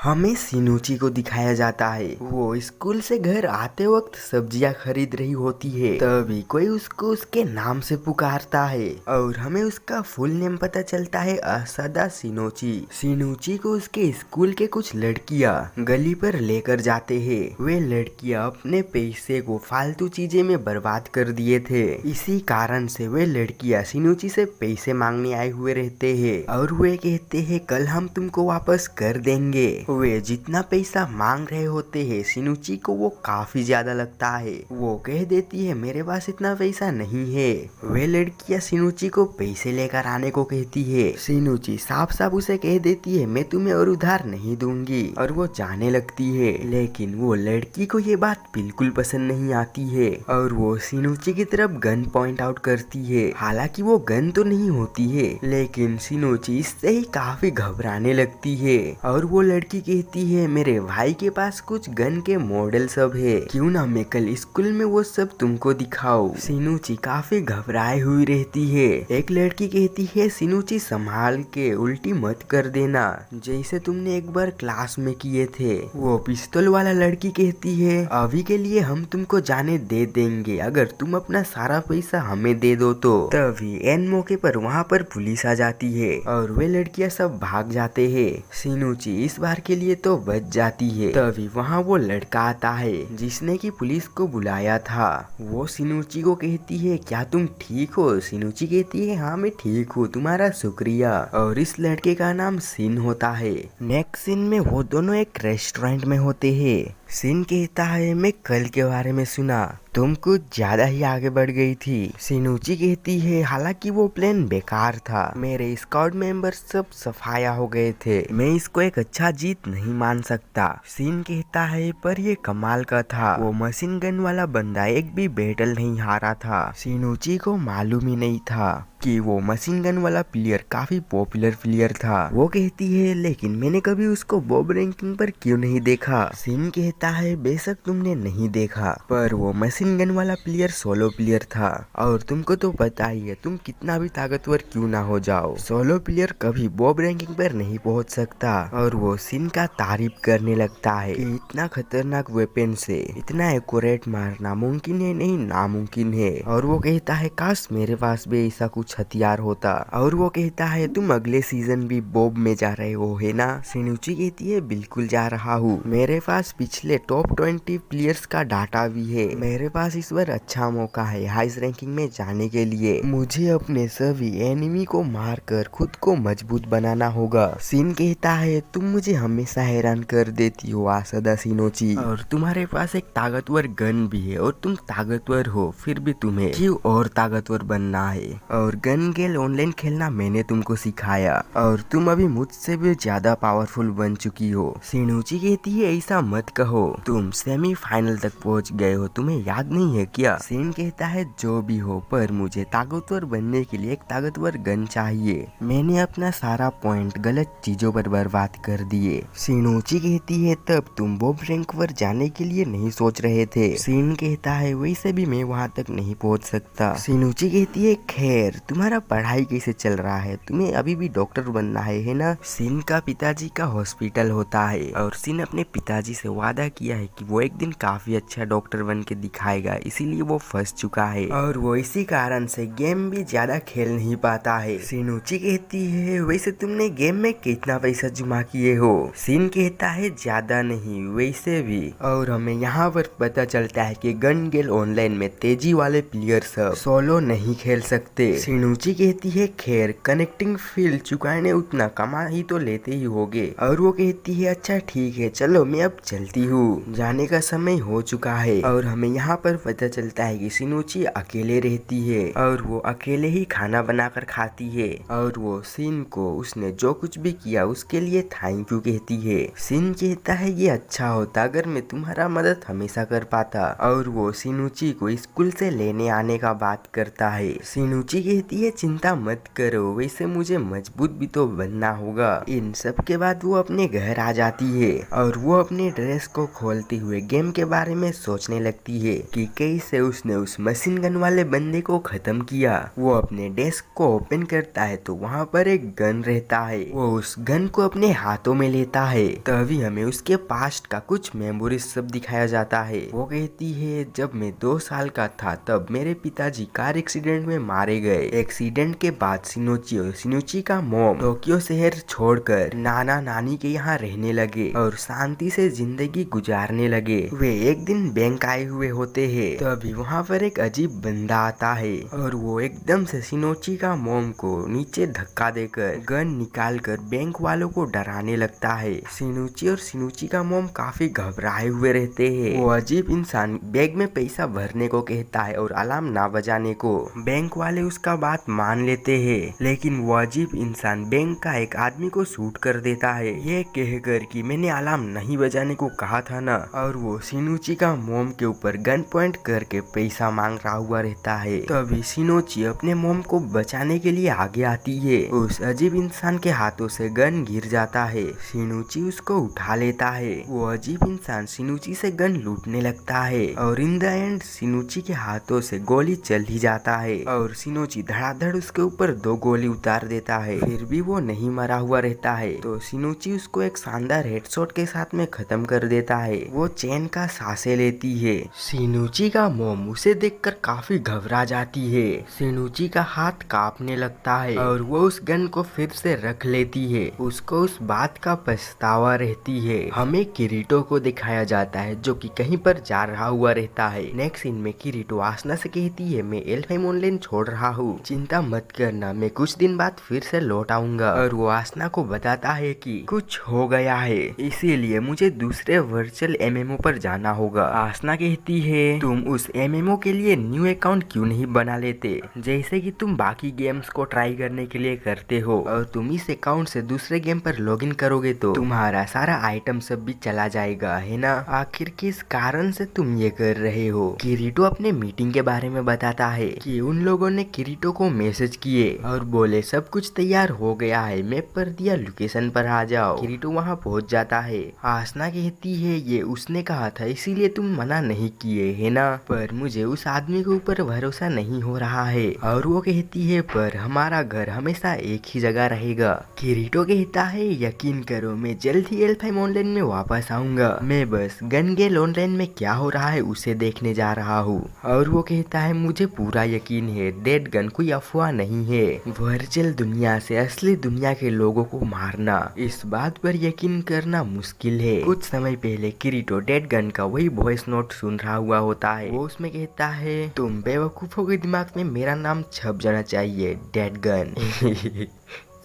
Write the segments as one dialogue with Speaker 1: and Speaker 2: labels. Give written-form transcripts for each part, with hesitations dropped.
Speaker 1: हमें सिनुची को दिखाया जाता है। वो स्कूल से घर आते वक्त सब्जियां खरीद रही होती है, तभी कोई उसको उसके नाम से पुकारता है और हमें उसका फुल नेम पता चलता है, असदा सिनोची। सिनुची को उसके स्कूल के कुछ लड़कियां गली पर लेकर जाते हैं। वे लड़कियां अपने पैसे को फालतू चीजें में बर्बाद कर दिए थे। इसी कारण से वे लड़कियां सिनुची से पैसे मांगने आए हुए रहते हैं और वे कहते हैं कल हम तुमको वापस कर देंगे। वे जितना पैसा मांग रहे होते हैं, सिनुची को वो काफी ज्यादा लगता है। वो कह देती है मेरे पास इतना पैसा नहीं है। वे लड़कियां सिनुची को पैसे लेकर आने को कहती है। सिनुची साफ साफ उसे कह देती है मैं तुम्हें और उधार नहीं दूंगी, और वो जाने लगती है। लेकिन वो लड़की को ये बात बिल्कुल पसंद नहीं आती है और वो सिनुची की तरफ गन पॉइंट आउट करती है। हालांकि वो गन तो नहीं होती है, लेकिन सिनुची इससे ही काफी घबराने लगती है और वो लड़की कहती है मेरे भाई के पास कुछ गन के मॉडल सब है, क्यों ना मैं कल स्कूल में वो सब तुमको दिखाऊं। सिनुची काफी घबराई हुई रहती है। एक लड़की कहती है सिनुची संभाल के उल्टी मत कर देना, जैसे तुमने एक बार क्लास में किए थे। वो पिस्तौल वाला लड़की कहती है अभी के लिए हम तुमको जाने दे देंगे अगर तुम अपना सारा पैसा हमें दे दो तो। तभी एन मौके पर वहाँ पर पुलिस आ जाती है और वे लड़कियां सब भाग जाते हैं। सिनुची इस बार के लिए तो बच जाती है। तभी वहाँ वो लड़का आता है जिसने की पुलिस को बुलाया था। वो सिनुची को कहती है क्या तुम ठीक हो? सिनुची कहती है हाँ मैं ठीक हूँ, तुम्हारा शुक्रिया। और इस लड़के का नाम सिन होता है। नेक्स्ट सीन में वो दोनों एक रेस्टोरेंट में होते हैं। सिन कहता है मैं कल के बारे में सुना, तुम कुछ ज्यादा ही आगे बढ़ गई थी। सिनुची कहती है हालांकि वो प्लान बेकार था, मेरे स्क्वाड मेंबर सब सफाया हो गए थे, मैं इसको एक अच्छा जीत नहीं मान सकता। सिन कहता है पर ये कमाल का था, वो मशीन गन वाला बंदा एक भी बैटल नहीं हारा था। सिनुची को मालूम ही नहीं था कि वो मशीन गन वाला प्लेयर काफी पॉपुलर प्लेयर था। वो कहती है लेकिन मैंने कभी उसको बॉब रैंकिंग पर क्यों नहीं देखा। सिन कहता है बेशक तुमने नहीं देखा, पर वो मशीन गन वाला प्लेयर सोलो प्लेयर था और तुमको तो पता ही है तुम कितना भी ताकतवर क्यों ना हो जाओ, सोलो प्लेयर कभी बॉब रैंकिंग पर नहीं पहुंच सकता। और वो सिन का तारीफ करने लगता है कि इतना खतरनाक वेपन से इतना एक्यूरेट मारना मुमकिन है नहीं नामुमकिन है। और वो कहता है काश मेरे पास भी ऐसा कुछ हथियार होता। और वो कहता है तुम अगले सीजन भी बॉब में जा रहे हो है ना? सिनुची कहती है बिल्कुल जा रहा हूँ, मेरे पास पिछले टॉप 20 प्लेयर्स का डाटा भी है, मेरे पास इस बार अच्छा मौका है हाईएस्ट रैंकिंग में जाने के लिए, मुझे अपने सभी एनिमी को मारकर खुद को मजबूत बनाना होगा। सिन कहता है तुम मुझे हमेशा हैरान कर देती हो आसदा सिनोची, और तुम्हारे पास एक ताकतवर गन भी है और तुम ताकतवर हो, फिर भी तुम्हें क्यों और ताकतवर बनना है? और गन गेल ऑनलाइन खेलना मैंने तुमको सिखाया और तुम अभी मुझसे भी ज्यादा पावरफुल बन चुकी हो। सिनुची कहती है ऐसा मत कहो, तुम सेमीफाइनल तक पहुंच गए हो, तुम्हें याद नहीं है क्या? सिन कहता है जो भी हो, पर मुझे ताकतवर बनने के लिए एक ताकतवर गन चाहिए, मैंने अपना सारा पॉइंट गलत चीजों पर बर्बाद कर दिए। सिनुची कहती है तब तुम बॉब रैंक पर जाने के लिए नहीं सोच रहे थे। सिन कहता है वैसे भी मैं वहाँ तक नहीं पहुँच सकता। सिनुची कहती है खैर तुम्हारा पढ़ाई कैसे चल रहा है, तुम्हें अभी भी डॉक्टर बनना है ना? सिन का पिताजी का हॉस्पिटल होता है और सिन अपने पिताजी से वादा किया है कि वो एक दिन काफी अच्छा डॉक्टर बन के दिखाएगा, इसीलिए वो फंस चुका है और वो इसी कारण से गेम भी ज्यादा खेल नहीं पाता है। सिनुची कहती है वैसे तुमने गेम में कितना पैसा जमा किए हो? सिन कहता है ज्यादा नहीं वैसे भी। और हमें यहाँ पर पता चलता है कि गन गेल ऑनलाइन में तेजी वाले प्लेयर सब सोलो नहीं खेल सकते। सिनुची कहती है खैर कनेक्टिंग फील्ड चुकाने उतना कमा ही तो लेते ही होगे। और वो कहती है अच्छा ठीक है चलो मैं अब चलती हूँ, जाने का समय हो चुका है। और हमें यहाँ पर पता चलता है कि सिनुची अकेले रहती है और वो अकेले ही खाना बनाकर खाती है और वो सिन को उसने जो कुछ भी किया उसके लिए थैंक यू कहती है। सिन कहता है ये अच्छा होता अगर मैं तुम्हारा मदद हमेशा कर पाता। और वो सिनुची को स्कूल से लेने आने का बात करता है। सिनुची कहती है चिंता मत करो, वैसे मुझे मजबूत भी तो बनना होगा। इन सब के बाद वो अपने घर आ जाती है और वो अपने ड्रेस को खोलते हुए गेम के बारे में सोचने लगती है कि कैसे उसने उस मशीन गन वाले बंदे को खत्म किया। वो अपने डेस्क को ओपन करता है तो वहाँ पर एक गन रहता है। वो उस गन को अपने हाथों में लेता है, तभी हमें उसके पास्ट का कुछ मेमोरीज सब दिखाया जाता है। वो कहती है जब मैं 2 साल का था तब मेरे पिताजी कार एक्सीडेंट में मारे गए। एक्सीडेंट के बाद सिनुची का मॉम टोक्यो शहर छोड़कर नाना नानी के यहाँ रहने लगे और शांति से जिंदगी गुजारने लगे। वे एक दिन बैंक आए हुए होते हैं, तभी वहाँ पर एक अजीब बंदा आता है और वो एकदम से सिनोची का मॉम को नीचे धक्का देकर गन निकाल कर बैंक वालों को डराने लगता है। सिनुची और सिनुची का मॉम काफी घबराए हुए रहते हैं। वो अजीब इंसान बैग में पैसा भरने को कहता है और अलार्म ना बजाने को। बैंक वाले उसका बात मान लेते हैं, लेकिन वो अजीब इंसान बैंक का एक आदमी को शूट कर देता है, ये कहकर कि मैंने अलार्म नहीं बजाने को कहा था ना। और वो सिनुची का मोम के ऊपर गन पॉइंट करके पैसा मांग रहा हुआ रहता है। तभी सिनुची अपने मोम को बचाने के लिए आगे आती है। उस अजीब इंसान के हाथों से गन गिर जाता है। सिनुची उसको उठा लेता है। वो अजीब इंसान सिनुची से गन लूटने लगता है और इन द एंड सिनुची के हाथों से गोली चल ही जाता है और सिनुची धड़ाधड़ उसके ऊपर 2 गोली उतार देता है। फिर भी वो नहीं मरा हुआ रहता है तो सिनुची उसको एक शानदार हेडशॉट के साथ में खत्म कर देता है। वो चैन का सांसें लेती है। सिनुची का मोम उसे देखकर काफी घबरा जाती है। सिनुची का हाथ कांपने लगता है और वो उस गन को फिर से रख लेती है। उसको उस बात का पछतावा रहती है। हमें किरीटो को दिखाया जाता है जो कि कहीं पर जा रहा हुआ रहता है। नेक्स्ट सीन में किरीटो आसना से कहती है मैं एल्फहेम ऑनलाइन छोड़ रहा हूँ, चिंता मत करना, मैं कुछ दिन बाद फिर से लौट आऊंगा। और वो आसना को बताता है कि कुछ हो गया है, इसीलिए मुझे दूसरे वर्चुअल एमएमओ पर जाना होगा। आसना कहती है तुम उस एमएमओ के लिए न्यू अकाउंट क्यों नहीं बना लेते, जैसे कि तुम बाकी गेम्स को ट्राई करने के लिए करते हो, और तुम इस अकाउंट से दूसरे गेम पर लॉगिन करोगे तो तुम्हारा सारा आइटम सब भी चला जाएगा, है ना। आखिर किस कारण से तुम ये कर रहे हो। किरीटो अपने मीटिंग के बारे में बताता है कि उन लोगों ने किरीटो को मैसेज किए और बोले सब कुछ तैयार हो गया है, मैप पर दिया लोकेशन पर आ जाओ। किरीटो वहाँ पहुँच जाता है। आसना कहती है ये उसने कहा था इसीलिए तुम मना नहीं किए, है ना, पर मुझे उस आदमी के ऊपर भरोसा नहीं हो रहा है। और वो कहती है पर हमारा घर हमेशा एक ही जगह रहेगा। किरीटो कहता है यकीन करो मैं जल्द ही एल्फहेम ऑनलाइन में वापस आऊंगा, मैं बस गन गेल ऑनलाइन में क्या हो रहा है उसे देखने जा रहा हूँ। और वो कहता है मुझे पूरा यकीन है डेड गन कोई अफवाह नहीं है, वर्चुअल दुनिया से असली दुनिया के लोगों को मारना, इस बात पर यकीन करना मुश्किल है। कुछ समय पहले किरीटो डेड गन का वही वॉइस नोट सुन रहा हुआ होता है। वो उसमें कहता है तुम बेवकूफों के दिमाग में मेरा नाम छप जाना चाहिए, डेड गन।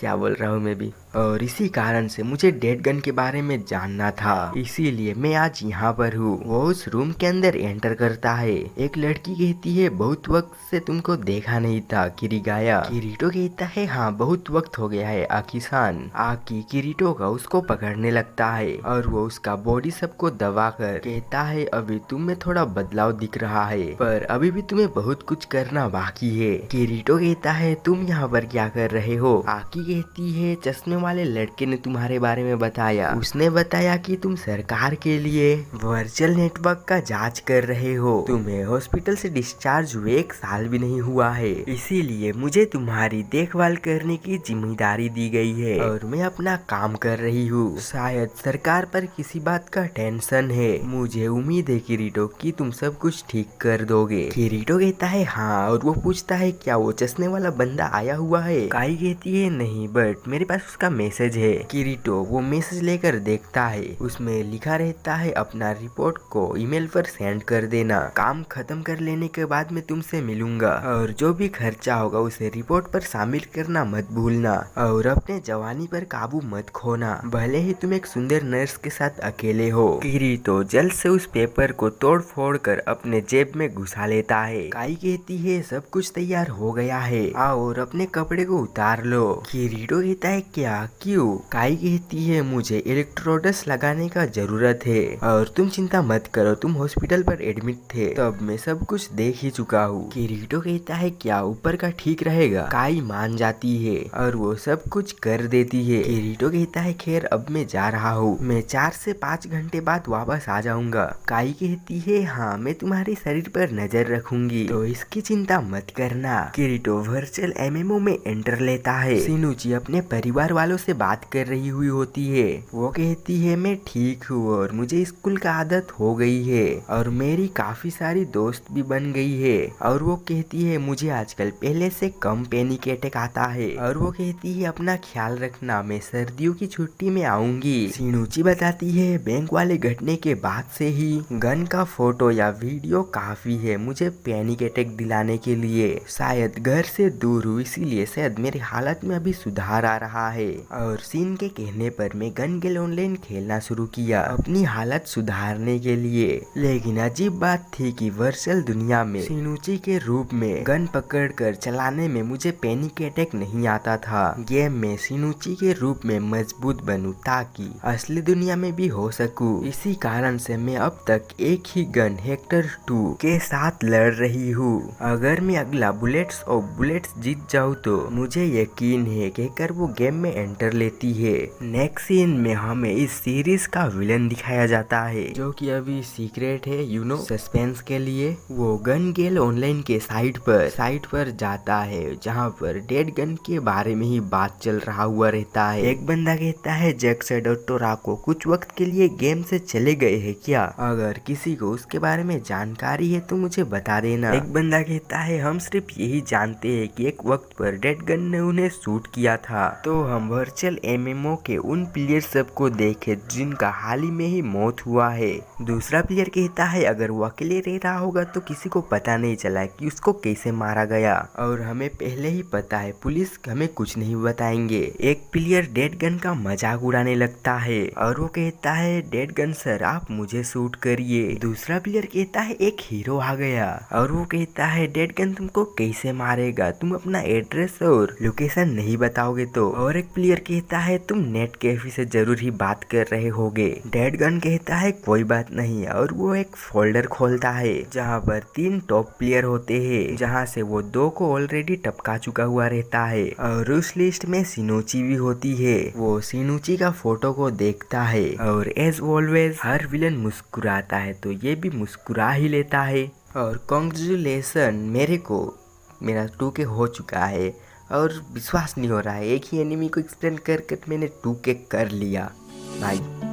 Speaker 1: क्या बोल रहा हूँ मैं भी। और इसी कारण से मुझे डेड गन के बारे में जानना था, इसीलिए मैं आज यहाँ पर हूँ। वो उस रूम के अंदर एंटर करता है। एक लड़की कहती है बहुत वक्त से तुमको देखा नहीं था किरीगाया। किरीटो कहता है हाँ बहुत वक्त हो गया है आकी-सान। आकी किरीटो का उसको पकड़ने लगता है और वो उसका बॉडी सबको दबा कर कहता है अभी तुम में थोड़ा बदलाव दिख रहा है, पर अभी भी तुम्हें बहुत कुछ करना बाकी है। किरीटो कहता है तुम यहाँ पर क्या कर रहे हो। आकी कहती है चश्मे वाले लड़के ने तुम्हारे बारे में बताया, उसने बताया कि तुम सरकार के लिए वर्चुअल नेटवर्क का जांच कर रहे हो, तुम्हें हॉस्पिटल से डिस्चार्ज हुए 1 साल भी नहीं हुआ है, इसीलिए मुझे तुम्हारी देखभाल करने की जिम्मेदारी दी गई है और मैं अपना काम कर रही हूँ। शायद सरकार पर किसी बात का टेंशन है, मुझे उम्मीद है किरीटो कि तुम सब कुछ ठीक कर दोगे। किरीटो कहता है हाँ और वो पूछता है क्या वो चश्मे वाला बंदा आया हुआ है। काई कहती है नहीं बट मेरे पास उसका मैसेज है। किरीटो वो मैसेज लेकर देखता है, उसमें लिखा रहता है अपना रिपोर्ट को ईमेल पर सेंड कर देना, काम खत्म कर लेने के बाद मैं तुमसे मिलूंगा और जो भी खर्चा होगा उसे रिपोर्ट पर शामिल करना मत भूलना और अपने जवानी पर काबू मत खोना, भले ही तुम एक सुंदर नर्स के साथ अकेले हो। किरीटो जल्द से उस पेपर को तोड़ फोड़ कर अपने जेब में घुसा लेता है। काई कहती है सब कुछ तैयार हो गया है, आओ और अपने कपड़े को उतार लो। किरीटो कहता है क्या ऐसा क्यों? काई कहती है मुझे इलेक्ट्रोडस लगाने का जरूरत है और तुम चिंता मत करो, तुम हॉस्पिटल पर एडमिट थे तब मैं सब कुछ देख ही चुका हूँ। किरीटो कहता है क्या ऊपर का ठीक रहेगा? काई मान जाती है और वो सब कुछ कर देती है। किरीटो कहता है खैर अब मैं जा रहा हूँ, मैं 4 से 5 घंटे बाद वापस आ जाऊंगा। काई कहती है हाँ मैं तुम्हारे शरीर पर नजर रखूंगी तो इसकी चिंता मत करना। किरीटो वर्चुअल एमएमओ में एंटर लेता है। शिनुची अपने परिवार वालों से बात कर रही हुई होती है। वो कहती है मैं ठीक हूँ और मुझे स्कूल का आदत हो गई है और मेरी काफी सारी दोस्त भी बन गई है। और वो कहती है मुझे आजकल पहले से कम पैनिक अटैक आता है। और वो कहती है अपना ख्याल रखना, मैं सर्दियों की छुट्टी में आऊंगी। शिनुची बताती है बैंक वाले घटने के बाद से ही गन का फोटो या वीडियो काफी है मुझे पैनिक अटैक दिलाने के लिए। शायद घर से दूर हूँ इसीलिए शायद मेरी हालत में अभी सुधार आ रहा है। और सीन के कहने पर मैं गन गेल ऑनलाइन खेलना शुरू किया अपनी हालत सुधारने के लिए। लेकिन अजीब बात थी कि वर्चुअल दुनिया में शिनुची के रूप में गन पकड़कर चलाने में मुझे पैनिक अटैक नहीं आता था। गेम में शिनुची के रूप में मजबूत बनूं ताकि असली दुनिया में भी हो सकूं। इसी कारण से मैं अब तक एक ही गन हेक्टर 2 के साथ लड़ रही हूँ। अगर मैं अगला बुलेट्स ऑफ बुलेट्स जीत जाऊँ तो मुझे यकीन है कहकर वो गेम में एंटर लेती है। नेक्स्ट सीन में हमें इस सीरीज का विलन दिखाया जाता है जो कि अभी सीक्रेट है सस्पेंस के लिए। वो गन गेल ऑनलाइन के साइट पर जाता है जहाँ पर डेड गन के बारे में ही बात चल रहा हुआ रहता है। एक बंदा कहता है जैक्सेड और टोराको कुछ वक्त के लिए गेम से चले गए हैं क्या? अगर किसी को उसके बारे में जानकारी है तो मुझे बता देना। एक बंदा कहता है हम सिर्फ यही जानते हैं कि एक वक्त पर डेड गन ने उन्हें शूट किया था तो हम वर्चुअल एमएमओ के उन प्लेयर सबको देखे जिनका हाल ही में ही मौत हुआ है। दूसरा प्लेयर कहता है अगर वो अकेले रह रहा होगा तो किसी को पता नहीं चला कि उसको कैसे मारा गया और हमें पहले ही पता है पुलिस हमें कुछ नहीं बताएंगे। एक प्लेयर डेड गन का मजाक उड़ाने लगता है और वो कहता है डेड गन सर आप मुझे शूट करिए। दूसरा प्लेयर कहता है एक हीरो आ गया और वो कहता है डेड गन तुमको कैसे मारेगा, तुम अपना एड्रेस और लोकेशन नहीं बताओगे तो। और एक प्लेयर कहता है तुम नेट कैफे से जरूर ही बात कर रहे होगे। डेड गन कहता है कोई बात नहीं और वो एक फोल्डर खोलता है जहाँ पर 3 टॉप प्लेयर होते हैं जहाँ से वो 2 को ऑलरेडी टपका चुका हुआ रहता है और उस लिस्ट में शिनुची भी होती है। वो शिनुची का फोटो को देखता है और एज ऑलवेज हर विलन मुस्कुराता है तो ये भी मुस्कुरा ही लेता है। और कांग्रेचुलेशन मेरा 2K हो चुका है और विश्वास नहीं हो रहा है एक ही एनिमी को एक्सप्लेन कर मैंने 2K कर लिया भाई।